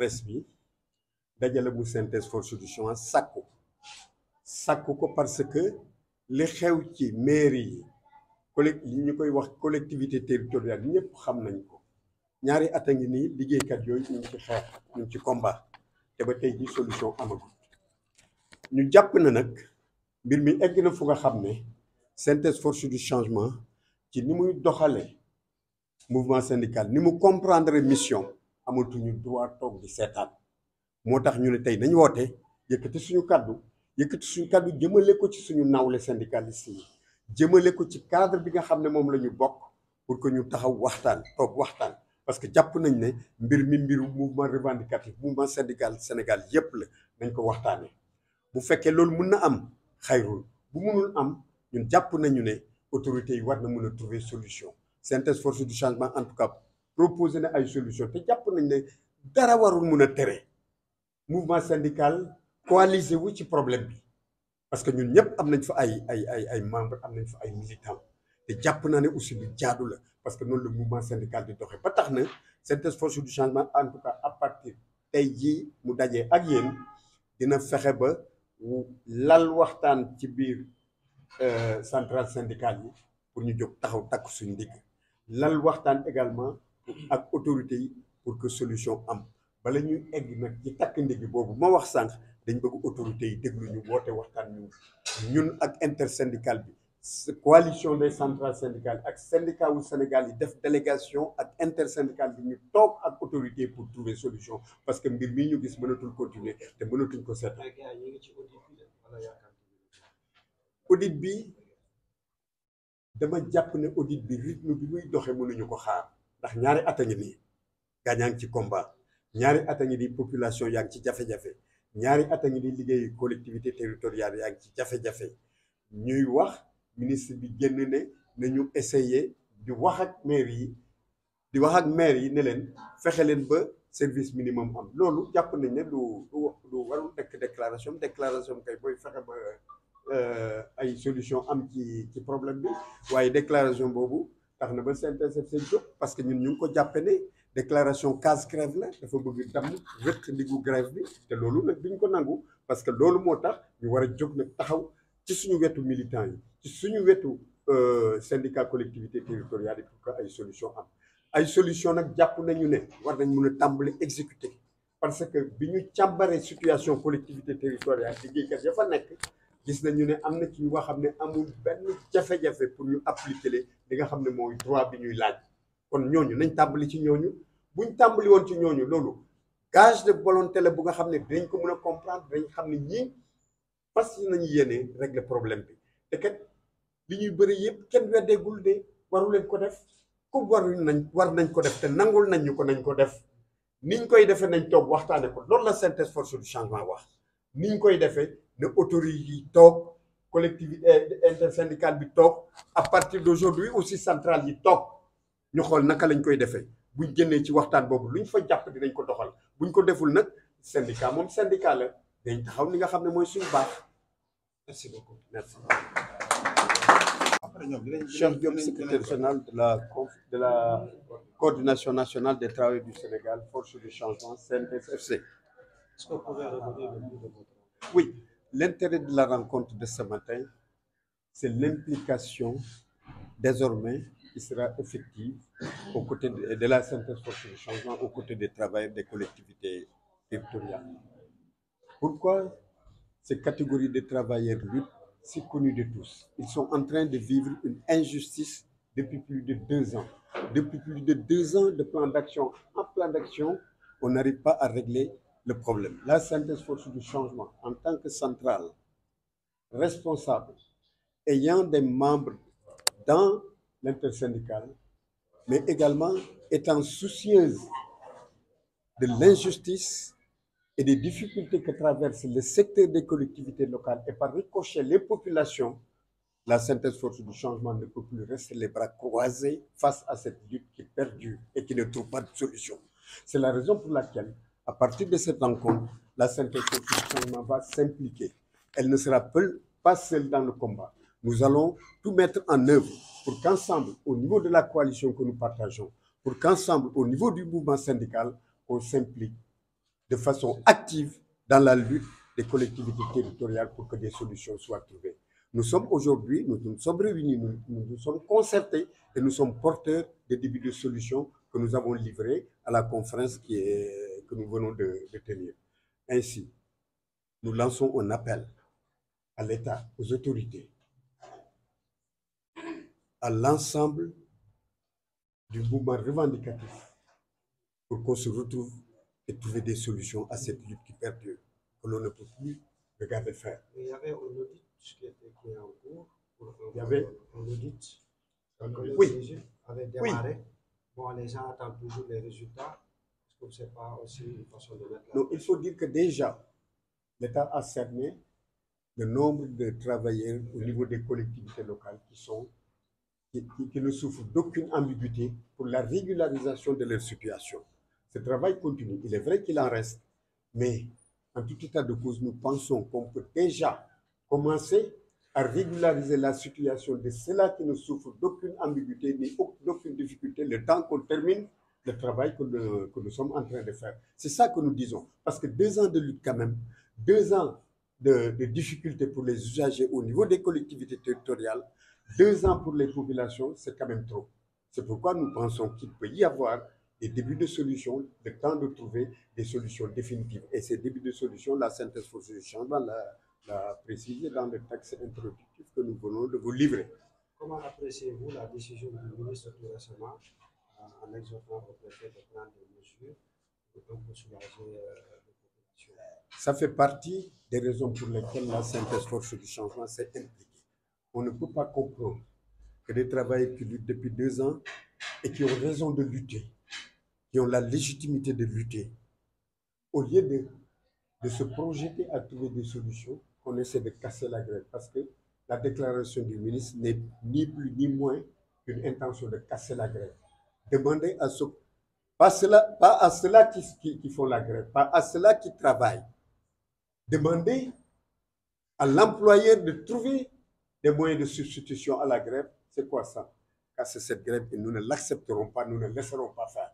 presse bi dajale bu synthèse force du champ sàkku ko parce que li xew ci mairie yi ñu koy wax collectivité territoriale ñëpp xam nañ ko ñaari at a ngi nii liggéeykat yooyu ñu ngi ci xeex ñu ngi ci combat te ba tey ji solution amagul ñu jàpp na nag mbir mi egg na fu nga xam ne synthèse force du changement ci ni muy doxale mouvement syndical ni mu comprendre mission amatuñu droit toog di seetaan moo tax ñu ne tey nañ woote yëkkati suñu kàddu jëmale ko ci suñu nawle syndicaliste yi jëmale ko ci cadre bi nga xam ne moom la ñu bokk pour que ñu taxaw toog waxtaan parce que jàpp nañ ne mbiru mouvement revendicatif mouvement syndical Sénégal yépp la nañ ko waxtaane bu fekkee loolu mun na am xayrul bu munul am ñun jàpp nañu ne autorités yi war na mën a trouver solution synthèse force du changement en tout cas proposé na ay solution te jàpp nañ ne dara warul mun a tere mouvement syndical coalisé wu ci problème bi parce que ñun ñëpp am nañ fa ay membres am nañ fa ay militants te jàpp naa ne aussi lu jaadu la parce que noonu le mouvement syndical di doxee ba tax na synthèse force du changement en tout cas à partir tey jii mu dajee ak yéen dina fexe ba lal waxtaan ci biir centrale syndicale yi pour ñu jóg taxaw takk suñu ndigg lal waxtaan également ak autorités yi pour que solution am bala ñuy egg nag ci takk ndigg boobu ma wax sànq dañ bëgg autorités yi déglu ñu woote waxtaan ñun ak intersyndical bi coalition des centrales syndicales ak syndicat wu Sénégal yi def délégation ak intersyndical bi ñu toog ak autorité pour trouver solution parce que mbir mii ñu gis mënatul continuer te mënatuñ ko seetaan. audit bi dama jàpp ne audit bi rythme bi muy doxee mënuñu ko xaar ndax ñaari at a ngi nii gaañaa ngi ci combat ñaari at a ngi nii population yaa ngi ci jafe-jafe ñaari at a ngi nii liggéeyu collectivité territoriale yaa ngi ci jafe-jafe ñuy wax ministre bi génn ne nañu essayer di wax ak maire yi ne leen fexe leen ba service minimum am loolu jàpp nañ ne lu warul nekk déclaration kay booy fexe ba ay solution am ci problème bi waaye déclaration boobu tax na ba CNTS/FC jóg parce que ñun ñu ngi ko jàppe ne déclaration casse grève la dafa bëgg damm wéq ndiggu grève bi te loolu nag duñ ko nangu parce que loolu moo tax ñu war a jóg nag taxaw ci suñu wetu militants yi ci suñu wetu syndicat collectivité territoriale yi pour que ay solution am ay solution nag jàpp nañu ne war nañ mën a tàmbali exécuter parce que bi ñu càmbaree situation collectivité territoriale liggéeykat ya fa nekk gis nañu ne am na ci ñu nga xam ne amul benn jafe-jafe pour ñu appliquer li nga xam ne mooy droit bi ñuy laaj kon ñooñu nañ tàmbali ci ñooñu buñ tàmbali woon ci ñooñu loolu gage de volonté la bu nga xam ne dinañ ko mën a comprendre dinañ xam ne ñii parce que nañu yéene régler problème bi te kat li ñuy bëri yëpp kenn weddeegul de waru leen ko def comme war nañ ko def te nangul nañ ñu ko nañ ko def niñ koy defee nañ toog waxtaane ko loolu la synthèse force du changement wax niñ koy defee ne autorités yi toog collectivité intersyndicale bi toog à partir d'aujourd'hui aussi centrale yi toog ñu xool naka lañ koy defee buñ génnee ci waxtaan boobu luñ fa jàpp dinañ ko doxal buñ ko deful nag syndicat moom syndicat la dañ taxaw li nga xam ne mooy suñu baax. Merci beaucoup. Merci. Cheikh Diop, secrétaire général de la coordination nationale des travailleurs du Sénégal, force du changement, CNTS/FC. Est-ce que vous pouvez revenir le bout de votre... Oui, l'intérêt de la rencontre de ce matin, c'est l'implication désormais qui sera effective aux côtés de la CNTS force du changement, aux côtés des travailleurs des collectivités territoriales. Pourquoi ces catégories de travailleurs luttent si connues de tous? Ils sont en train de vivre une injustice depuis plus de 2 ans. Depuis plus de 2 ans de plan d'action en plan d'action, on n'arrive pas à régler le problème. La synthèse force du changement, en tant que centrale responsable, ayant des membres dans l'intersyndicale, mais également étant soucieuse de l'injustice et des difficultés que traverse le secteur des collectivités locales et par ricochet les populations, la synthèse force du changement ne peut plus rester les bras croisés face à cette lutte qui perdure et qui ne trouve pas de solution. C'est la raison pour laquelle, à partir de cette rencontre, la synthèse force du changement va s'impliquer. Elle ne sera pas seule dans le combat. Nous allons tout mettre en œuvre pour qu'ensemble, au niveau de la coalition que nous partageons, pour qu'ensemble, au niveau du mouvement syndical, on s'implique de façon active dans la lutte des collectivités territoriales pour que des solutions soient trouvées. Nous sommes aujourd'hui, nous nous sommes réunis, nous nous sommes concertés et nous sommes porteurs des débuts de solutions que nous avons livrés à la conférence que nous venons de tenir. Ainsi, nous lançons un appel à l'État, aux autorités, à l'ensemble du mouvement revendicatif pour qu'on se retrouve et trouver des solutions à cette lutte qui perdure, que l'on ne peut plus regarder faire. Il y avait un audit qui est en cours. Il y avait un audit que le oui. CESU avait démarré. Oui. Bon, les gens attendent toujours les résultats. Est-ce que ce n'est pas aussi une façon de mettre la... Non, il faut dire que déjà, l'État a cerné le nombre de travailleurs au niveau des collectivités locales qui ne souffrent d'aucune ambiguïté pour la régularisation de leur situation. Ce travail continue. Il est vrai qu'il en reste, mais en tout état de cause, nous pensons qu'on peut déjà commencer à régulariser la situation de ceux-là qui ne souffrent d'aucune ambiguïté ni d'aucune difficulté le temps qu'on termine le travail que nous sommes en train de faire. C'est ça que nous disons. Parce que 2 ans de lutte quand même, 2 ans de difficultés pour les usagers au niveau des collectivités territoriales, 2 ans pour les populations, c'est quand même trop. C'est pourquoi nous pensons qu'il peut y avoir des débuts de solutions, le temps de trouver des solutions définitives. Et ces débuts de solutions, la synthèse force du changement l'a précisé dans le texte introductif que nous venons de vous livrer. Comment appréciez-vous la décision du ministre tout récemment en exhortant au préfet de prendre des mesures pour soulager les populations? Ça fait partie des raisons pour lesquelles la synthèse force du changement s'est impliquée. On ne peut pas comprendre que des travailleurs qui luttent depuis 2 ans et qui ont raison de lutter, qui ont la légitimité de lutter, au lieu de se projeter à trouver des solutions, qu'on essaie de casser la grève. Parce que la déclaration du ministre n'est ni plus ni moins qu'une intention de casser la grève. Demander à ceux, pas à ceux-là qui font la grève, pas à ceux-là qui travaillent. Demander à l'employeur de trouver des moyens de substitution à la grève. C'est quoi ça? Casser cette grève et nous ne l'accepterons pas, nous ne laisserons pas faire.